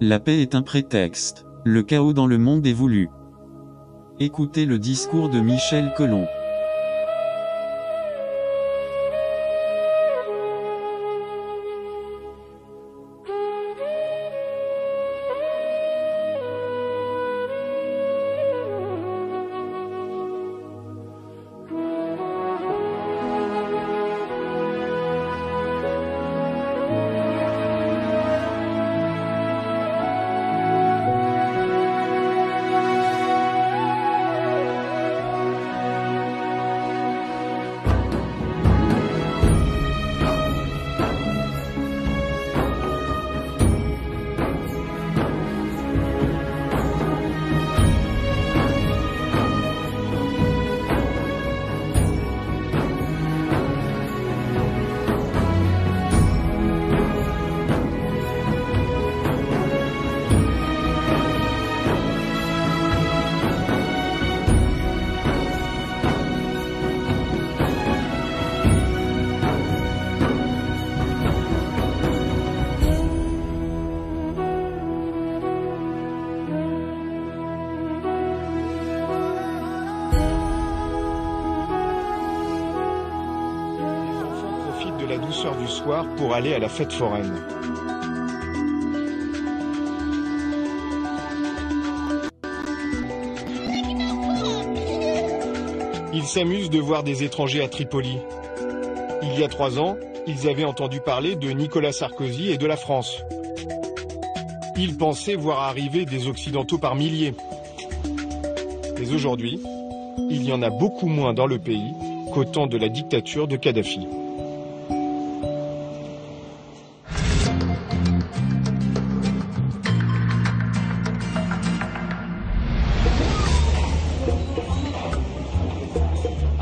La paix est un prétexte. Le chaos dans le monde est voulu. Écoutez le discours de Michel Colomb. La douceur du soir pour aller à la fête foraine. Ils s'amusent de voir des étrangers à Tripoli. Il y a 3 ans, ils avaient entendu parler de Nicolas Sarkozy et de la France. Ils pensaient voir arriver des Occidentaux par milliers. Mais aujourd'hui, il y en a beaucoup moins dans le pays qu'au temps de la dictature de Kadhafi.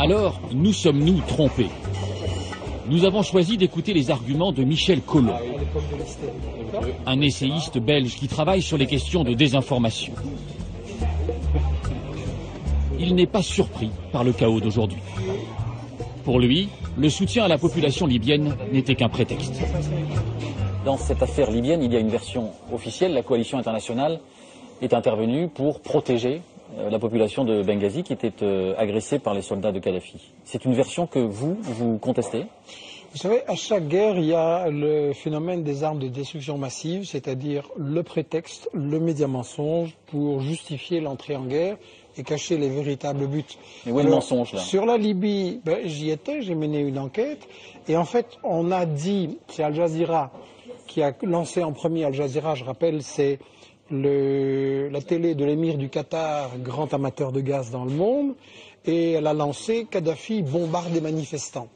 Alors, nous sommes-nous trompés? Nous avons choisi d'écouter les arguments de Michel Colomb, un essayiste belge qui travaille sur les questions de désinformation. Il n'est pas surpris par le chaos d'aujourd'hui. Pour lui, le soutien à la population libyenne n'était qu'un prétexte. Dans cette affaire libyenne, il y a une version officielle. La coalition internationale est intervenue pour protéger la population de Benghazi qui était agressée par les soldats de Kadhafi. C'est une version que vous contestez? Vous savez, à chaque guerre, il y a le phénomène des armes de destruction massive, c'est-à-dire le prétexte, le média mensonge pour justifier l'entrée en guerre et cacher les véritables buts. Mais où est le mensonge là? Sur la Libye, j'y étais, j'ai mené une enquête et en fait, on a dit, c'est Al Jazeera qui a lancé en premier. Al Jazeera, je rappelle, c'est la télé de l'émir du Qatar, grand amateur de gaz dans le monde, et elle a lancé Kadhafi bombarde les manifestants.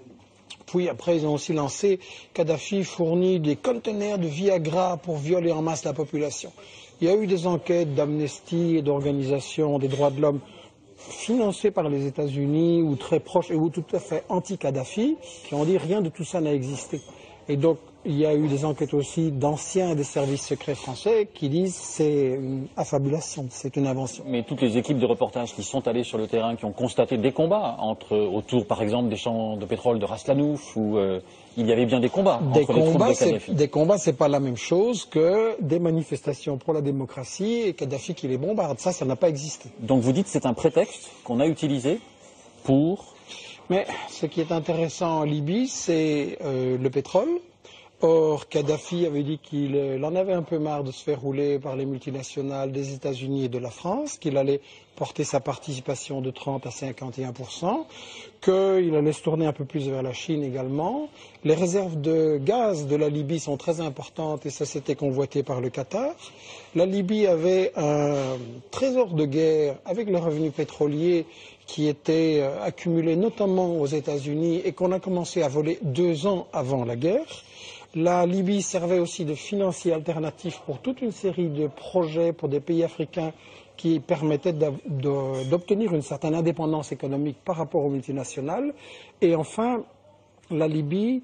Puis après, ils ont aussi lancé Kadhafi fournit des conteneurs de Viagra pour violer en masse la population. Il y a eu des enquêtes d'Amnesty et d'organisations des droits de l'homme financées par les États-Unis ou très proches ou tout à fait anti-Kadhafi qui ont dit rien de tout ça n'a existé. Et donc, il y a eu des enquêtes aussi d'anciens des services secrets français qui disent c'est une affabulation, c'est une invention. Mais toutes les équipes de reportage qui sont allées sur le terrain, qui ont constaté des combats autour, par exemple, des champs de pétrole de Ras Lanouf, où il y avait bien des combats entre les troupes de Kadhafi. Des combats, c'est pas la même chose que des manifestations pour la démocratie et Kadhafi qui les bombarde. Ça n'a pas existé. Donc vous dites que c'est un prétexte qu'on a utilisé pour... Mais ce qui est intéressant en Libye, c'est le pétrole. Or, Kadhafi avait dit qu'il en avait un peu marre de se faire rouler par les multinationales des États-Unis et de la France, qu'il allait porter sa participation de 30 à 51%, qu'il allait se tourner un peu plus vers la Chine également. Les réserves de gaz de la Libye sont très importantes et ça s'était convoité par le Qatar. La Libye avait un trésor de guerre avec le revenu pétrolier qui était accumulé notamment aux États-Unis et qu'on a commencé à voler 2 ans avant la guerre. La Libye servait aussi de financier alternatif pour toute une série de projets pour des pays africains qui permettaient d'obtenir une certaine indépendance économique par rapport aux multinationales. Et enfin, la Libye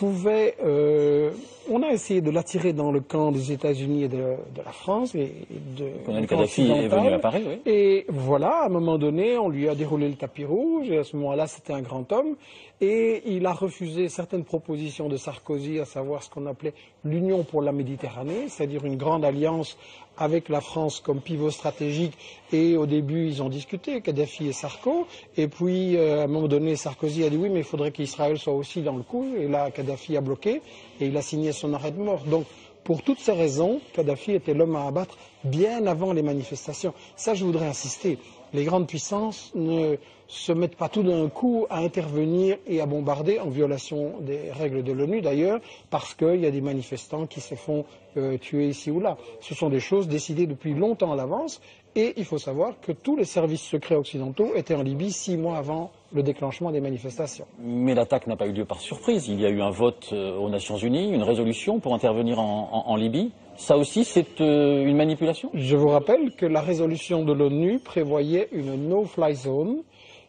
on a essayé de l'attirer dans le camp des États-Unis et de la France et le colonel Kadhafi est venu à Paris, oui. Et voilà, à un moment donné, on lui a déroulé le tapis rouge, et à ce moment-là, c'était un grand homme, et il a refusé certaines propositions de Sarkozy, à savoir ce qu'on appelait l'Union pour la Méditerranée, c'est-à-dire une grande alliance avec la France comme pivot stratégique, et au début ils ont discuté, Kadhafi et Sarko, et puis à un moment donné Sarkozy a dit oui mais il faudrait qu'Israël soit aussi dans le coup, et là Kadhafi a bloqué, et il a signé son arrêt de mort. Donc pour toutes ces raisons, Kadhafi était l'homme à abattre bien avant les manifestations. Ça je voudrais insister, les grandes puissances ne se mettent pas tout d'un coup à intervenir et à bombarder en violation des règles de l'ONU d'ailleurs, parce qu'il y a des manifestants qui se font tuer ici ou là. Ce sont des choses décidées depuis longtemps à l'avance, et il faut savoir que tous les services secrets occidentaux étaient en Libye 6 mois avant le déclenchement des manifestations. Mais l'attaque n'a pas eu lieu par surprise. Il y a eu un vote aux Nations Unies, une résolution pour intervenir en Libye. Ça aussi, c'est une manipulation? Je vous rappelle que la résolution de l'ONU prévoyait une no-fly zone,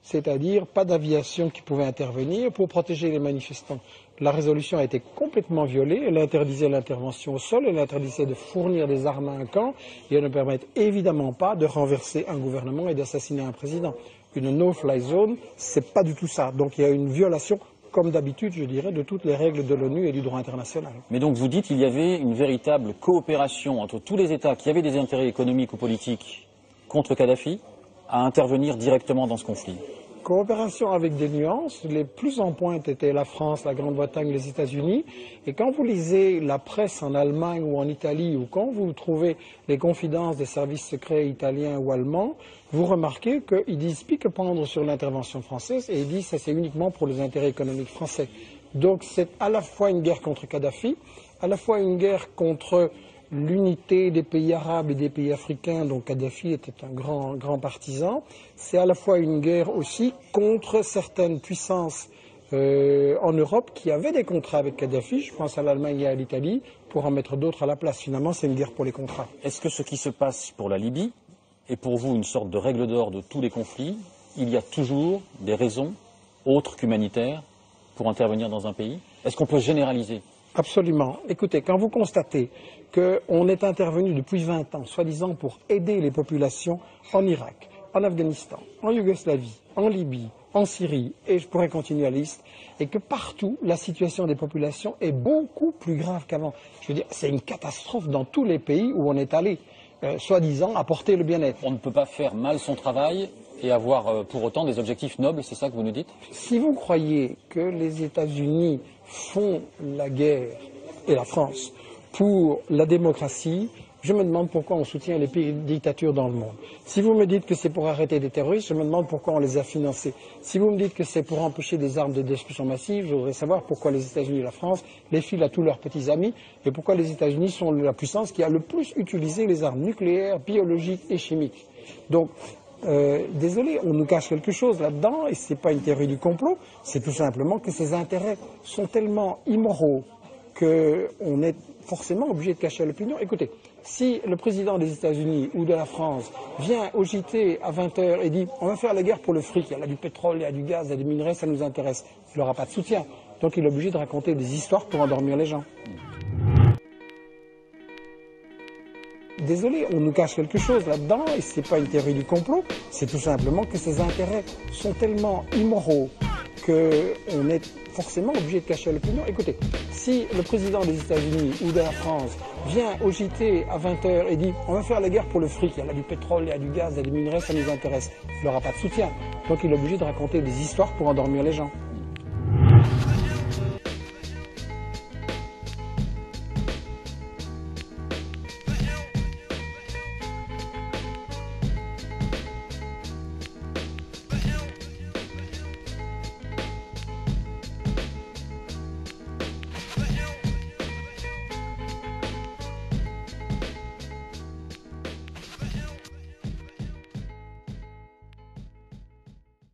c'est-à-dire pas d'aviation qui pouvait intervenir pour protéger les manifestants. La résolution a été complètement violée, elle interdisait l'intervention au sol, elle interdisait de fournir des armes à un camp, et elle ne permet évidemment pas de renverser un gouvernement et d'assassiner un président. Une no-fly zone, c'est pas du tout ça. Donc il y a une violation, comme d'habitude, je dirais, de toutes les règles de l'ONU et du droit international. Mais donc vous dites qu'il y avait une véritable coopération entre tous les États qui avaient des intérêts économiques ou politiques contre Kadhafi à intervenir directement dans ce conflit. Coopération avec des nuances. Les plus en pointe étaient la France, la Grande-Bretagne, les États-Unis. Et quand vous lisez la presse en Allemagne ou en Italie, ou quand vous trouvez les confidences des services secrets italiens ou allemands, vous remarquez qu'ils disent pique-pendre sur l'intervention française, et ils disent que c'est uniquement pour les intérêts économiques français. Donc c'est à la fois une guerre contre Kadhafi, à la fois une guerre contre l'unité des pays arabes et des pays africains, dont Kadhafi était un grand partisan. C'est à la fois une guerre aussi contre certaines puissances en Europe qui avaient des contrats avec Kadhafi, je pense à l'Allemagne et à l'Italie, pour en mettre d'autres à la place. Finalement, c'est une guerre pour les contrats. Est-ce que ce qui se passe pour la Libye est pour vous une sorte de règle d'or de tous les conflits? Il y a toujours des raisons autres qu'humanitaires pour intervenir dans un pays? Est-ce qu'on peut généraliser? Absolument. Écoutez, quand vous constatez qu'on est intervenu depuis 20 ans, soi-disant pour aider les populations en Irak, en Afghanistan, en Yougoslavie, en Libye, en Syrie, et je pourrais continuer la liste, et que partout, la situation des populations est beaucoup plus grave qu'avant. Je veux dire, c'est une catastrophe dans tous les pays où on est allé, soi-disant apporter le bien-être. On ne peut pas faire mal son travail et avoir pour autant des objectifs nobles, c'est ça que vous nous dites? Si vous croyez que les États-Unis font la guerre, et la France, pour la démocratie, je me demande pourquoi on soutient les pays dictatures dans le monde. Si vous me dites que c'est pour arrêter des terroristes, je me demande pourquoi on les a financés. Si vous me dites que c'est pour empêcher des armes de destruction massive, je voudrais savoir pourquoi les États-Unis et la France les filent à tous leurs petits amis, et pourquoi les États-Unis sont la puissance qui a le plus utilisé les armes nucléaires, biologiques et chimiques. Donc, désolé, on nous cache quelque chose là-dedans, et ce n'est pas une théorie du complot, c'est tout simplement que ces intérêts sont tellement immoraux qu'on est forcément obligé de cacher à l'opinion. Écoutez, si le président des États-Unis ou de la France vient au JT à 20h et dit « on va faire la guerre pour le fric, il y a du pétrole, il y a du gaz, il y a des minerais, ça nous intéresse », il n'aura pas de soutien. Donc il est obligé de raconter des histoires pour endormir les gens. Désolé, on nous cache quelque chose là-dedans, et ce n'est pas une théorie du complot, c'est tout simplement que ces intérêts sont tellement immoraux qu'on est forcément obligé de cacher à l'opinion. Écoutez, si le président des États-Unis ou de la France vient au JT à 20h et dit « on va faire la guerre pour le fric, il y a du pétrole, il y a du gaz, il y a des minerais, ça nous intéresse », il n'aura pas de soutien. Donc il est obligé de raconter des histoires pour endormir les gens.